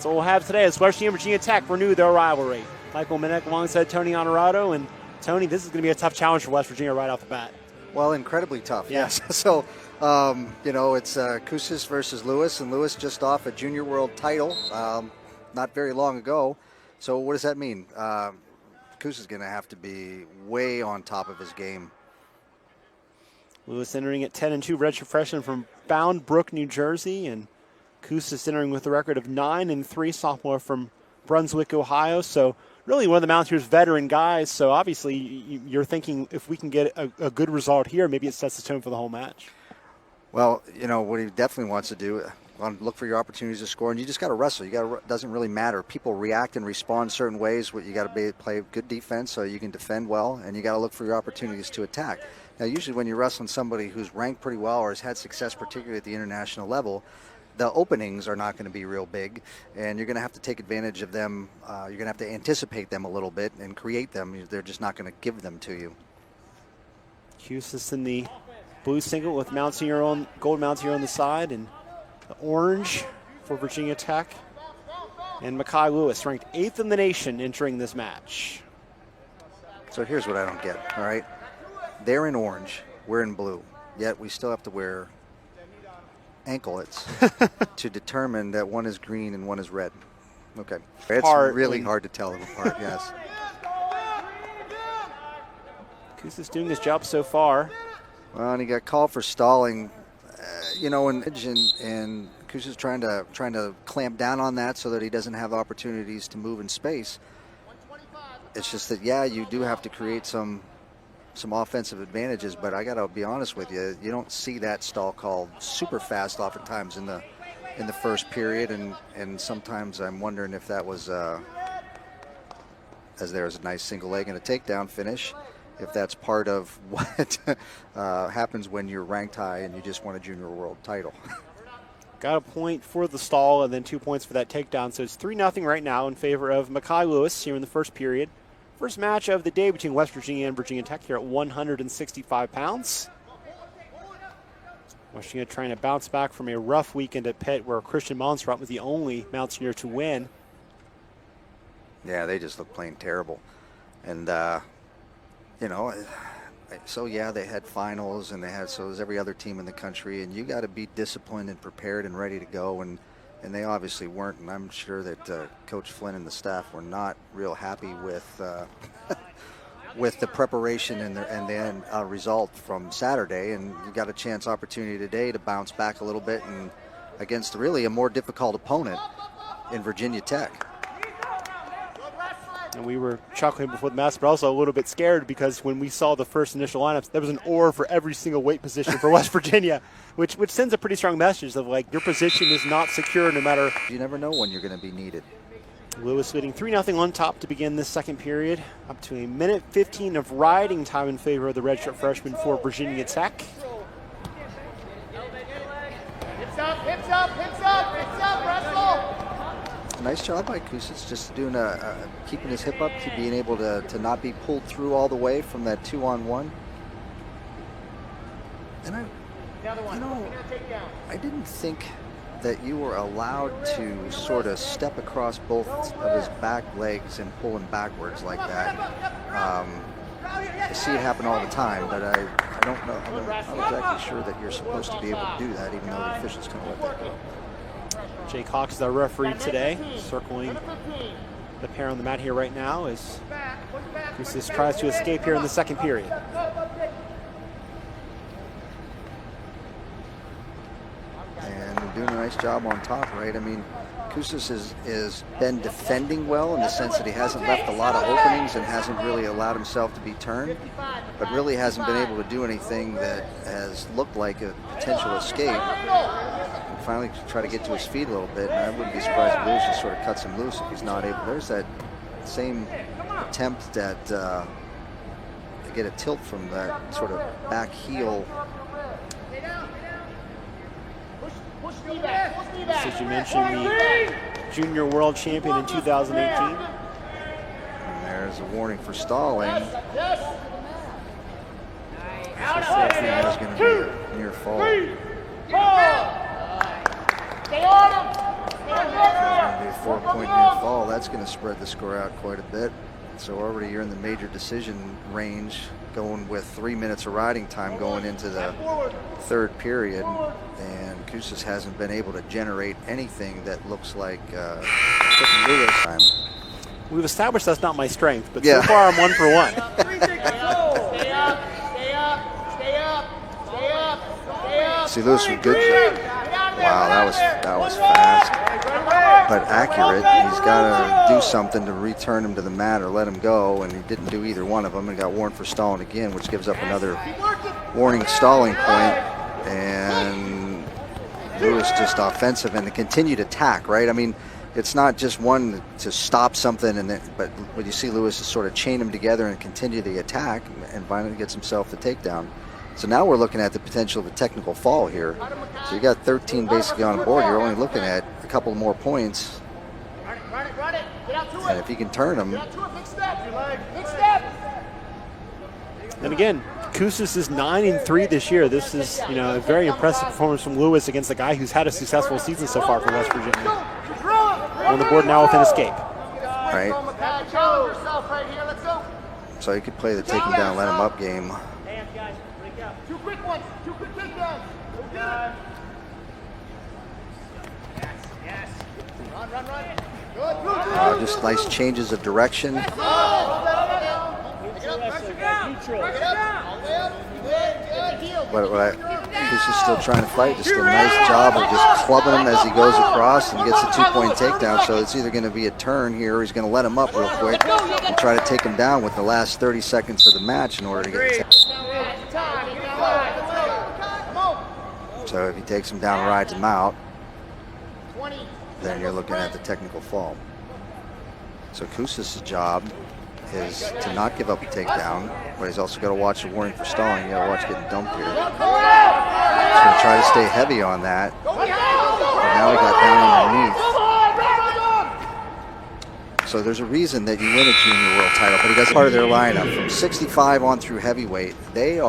That's all we'll have today as West Virginia Tech renew their rivalry. Michael Minnick alongside Tony Honorado. And Tony, this is going to be a tough challenge for West Virginia right off the bat. Well, incredibly tough, yeah. Yes. So, it's Hookies versus Lewis, and Lewis just off a Junior World title not very long ago. So what does that mean? Hookies is going to have to be way on top of his game. Lewis entering at 10-2, redshirt freshman from Bound Brook, New Jersey, and Hookies entering with a record of 9-3, sophomore from Brunswick, Ohio. So really one of the Mountaineers' veteran guys. So obviously you're thinking if we can get a good result here, maybe it sets the tone for the whole match. Well, what he definitely wants to do, look for your opportunities to score, and you just got to wrestle. Doesn't really matter. People react and respond certain ways. You got to play good defense so you can defend well, and you got to look for your opportunities to attack. Now, usually when you're wrestling somebody who's ranked pretty well or has had success, particularly at the international level, the openings are not going to be real big, and you're going to have to take advantage of them. You're going to have to anticipate them a little bit and create them. They're just not going to give them to you. Hughes in the blue singlet with gold Mountaineer on the side, and the orange for Virginia Tech. And Mekhi Lewis, ranked 8th in the nation, entering this match. So here's what I don't get, all right? They're in orange, we're in blue, yet we still have to wear anklets to determine that one is green and one is red. Okay. It's really hard to tell them apart, yes. Goose is doing his job so far. Well, and he got called for stalling, and Goose is trying to clamp down on that so that he doesn't have opportunities to move in space. It's just that, you do have to create some offensive advantages, but I got to be honest with you, you don't see that stall called super fast oftentimes in the first period, and sometimes I'm wondering if that was as there was a nice single leg and a takedown finish, if that's part of what happens when you're ranked high and you just won a Junior World title. Got a point for the stall and then 2 points for that takedown, so it's 3-0 right now in favor of Mekhi Lewis here in the first period. First match of the day between West Virginia and Virginia Tech here at 165 pounds. West Virginia trying to bounce back from a rough weekend at Pitt where Christian Monserrat was the only Mountaineer to win. Yeah, they just look plain terrible. And, they had finals and so was every other team in the country, and you got to be disciplined and prepared and ready to go, and they obviously weren't, and I'm sure that Coach Flynn and the staff were not real happy with with the preparation and the end result from Saturday, and you got a opportunity today to bounce back a little bit and against really a more difficult opponent in Virginia Tech. And we were chuckling before the match, but also a little bit scared because when we saw the first initial lineups, there was an oar for every single weight position for West Virginia, which sends a pretty strong message of your position is not secure no matter. You never know when you're going to be needed. Lewis leading 3-0 on top to begin this second period, up to 1:15 of riding time in favor of the redshirt freshman for Virginia Tech. Hips up, wrestle! Nice job by Kusitz, just doing keeping his hip up, being able to not be pulled through all the way from that 2-on-1. And I didn't think that you were allowed to sort of step across both of his back legs and pull him backwards like that. I see it happen all the time, but I don't know. I'm not exactly sure that you're supposed to be able to do that, even though the officials can let that go. Jake Hawks is our referee today, circling the pair on the mat here right now as Kusis tries to escape here in the second period. And doing a nice job on top, right? I mean, Kusis has been defending well in the sense that he hasn't left a lot of openings and hasn't really allowed himself to be turned, but really hasn't been able to do anything that has looked like a potential escape. Finally try to get to his feet a little bit, and I wouldn't be surprised if Lewis just sort of cuts him loose if he's not able. There's that same attempt to get a tilt from that sort of back heel. As you mentioned, the Junior World Champion in 2018. And there's a warning for stalling. That was going to be a near fall. Stay on him! Be a 4-point near fall. That's going to spread the score out quite a bit. So already you're in the major decision range, going with 3 minutes of riding time going into the third period. And Kousas hasn't been able to generate anything that looks like Lewis time. We've established that's not my strength, but yeah. so far I'm 1 for 1. Stay up, stay up, stay up, stay up. See Lewis with good. Wow, that was fast, but accurate. He's got to do something to return him to the mat or let him go, and he didn't do either one of them and got warned for stalling again, which gives up another warning stalling point. And Lewis just offensive and the continued attack, right? I mean, it's not just one to stop something, and then, but what you see Lewis is sort of chain them together and continue the attack, and finally gets himself the takedown. So now we're looking at the potential of a technical fall here. So you got 13 basically on board. You're only looking at a couple more points. And if he can turn them. And again, Kousas is 9-3 this year. This is, a very impressive performance from Lewis against a guy who's had a successful season so far for West Virginia. On the board now with an escape. Right. So you could play the take him down, let him up game. Two quick ones, two quick takedowns. Yes. Run. Good. Just nice changes of direction. But Kousas still trying to fight. Just a nice job of just clubbing him as he goes across and gets a 2-point takedown. So it's either going to be a turn here or he's going to let him up real quick and try to take him down with the last 30 seconds of the match in order to get it. So if he takes him down and rides him out, then you're looking at the technical fall. So Kousas' job is to not give up a takedown, but he's also got to watch the warning for stalling. You got to watch getting dumped here. He's going to try to stay heavy on that. But now he got down underneath. So there's a reason that you win a junior world title, but he does part of their lineup from 65 on through heavyweight. They've